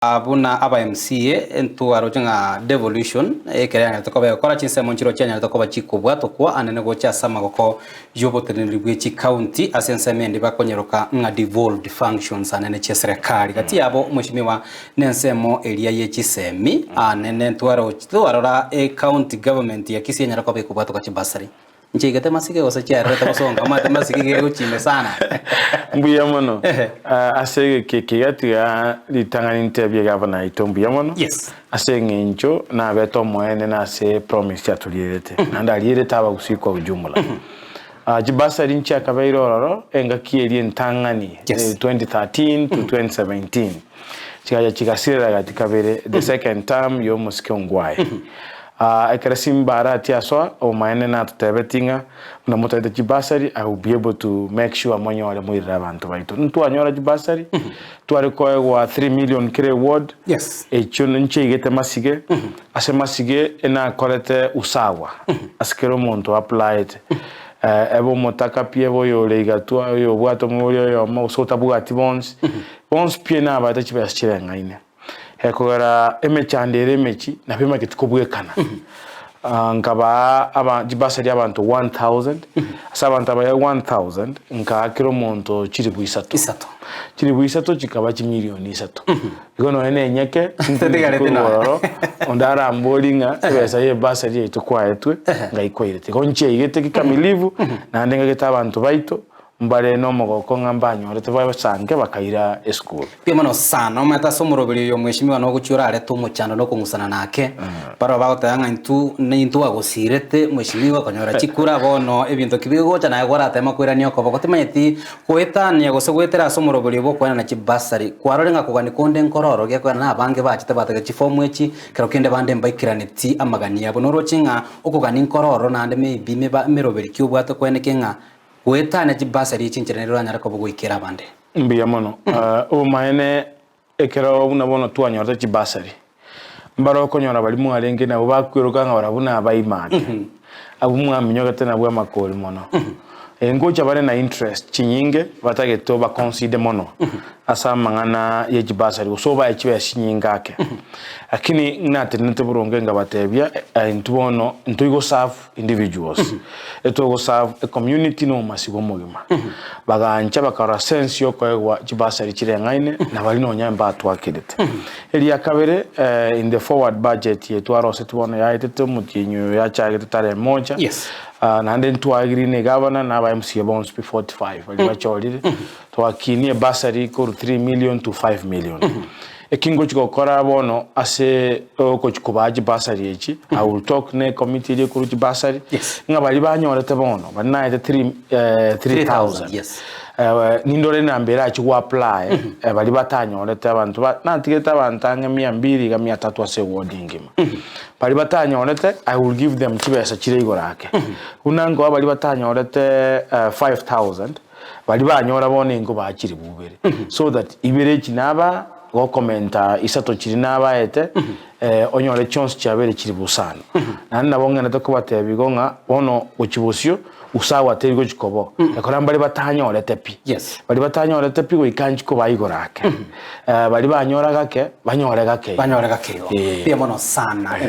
abuna aba MCA entu arojenga devolution ekeranya tokobe kora chinse monchiro chanya tokoba chikubwa tokwa anene gocha sama goko yoboteneri bwechi county asense mendi bakonyeroka nga devolved functions anene cheserikali kati yabo mushimiwa nensemo elia yechisemi anene twarora county government ya Kisii Nyamira kubwa toka Bursary nchigete masike gosacha reta basonga mate masike gego chime sana mbuya mono asege kekegati ya litangani interview governor itombuya mono yes asenge ncho na beto moene na se promise ya tulirete nanda alirete aba usiku ujumla Bursary nchi akabairo roro enga kieli ntangani 2013 to 2017 chikasira katika bere the second term yo musike ngwae ekarasim barati aswa o maene na tebetinga na moto de Bursary I will be able to make sure monyo wale muira abantu baito ntu anyora Bursary tu ariko wa 3 million kire ward yes echono nche igete masige ase masige ena kolete usawa askero monto applied ebo motaka piebo yo legatua yo bwato mulio yo mo sota bugati bonds pie na abata chiba chirenga ine hekogera emechandere mechi na pema kitukobwekana nkaba Bursary abantu 1000 asabanta ba 1000 nka kiro monto chiri buisato chikaba chimilioni 3 ikono ene nyeke sintegarete ondara ambolinga pesa ye Bursary yetukwa etwe ngaikoirete konche igete kikamilivu na ndenga getabantu baito mbare no mogoko ngambanyo rete bayo sange bakaira school pia mano sana mata somurobiri yo mweshimiwa no gucyura areto mucyano no kungusana nake baro bagotanga intu agusirete mweshimiwa kanyora chikura bono ebintu kibigo cyana yagora tema kwira niyo ko bagotema yeti kwetania gosegwetera somurobiri bo kwana na Bursary kwarorenga kugani konde nkororo gye kwana abange bachite batega chifomu echi kero kende bande mbaikiraneti amagani yabo no rochinga okugani nkororo nande maybe meba merobiri kyubwato kwenekenga wetane Bursary chincherero anyara ko bugwikira bande mbiya mono o maene ekero unabono tuanyora Bursary mbaro konyora bali mu arenge na bakwiruka nga barabuna abayimaka abumwa aminyoga tena bwa makoli mono ngocha bare na interest chinyinge batageto ba consider mono asa mangana ye Bursary so ba echibe shinyingake lakini nate buronge nga batebya ntubono ntuigo serve individuals etogo serve a community no masigo mogima bagancha bakara sense yo kwa Bursary chirengaine na bali no nyamba atwakirete eli yakabere in the forward budget yetu arose tubono ya etete mutinyo ya chagete tare moja yes na then to agree ne governor na ba MCA bonds P45 bali bachorire to akini Bursary ko 3 million to 5 million ekingo chikokora bono ase ko chikubaji Bursary echi I will talk ne committee ile kuru Bursary nga bali banyorete bono bana 3000 yes nindore nambera achi ku apply bali batanyorete abantu natigeta bantange 200 ga 300 ase wording bali batanyorete I will give them chibesa chireigorake unango bali batanyorete 5000 bali banyora bone ngo bakiri bubere so that ibere kinaba go commenta isato chiri nabaete onyore chance chabere chiri busana nanna bonga natoko batebigonga bono uchibusyo usawa terigo chikobo yakora bali batanyore tepi yes bali batanyore tepi go ikanji ko bayigorake bali banyora gake banyore gake pia mono sana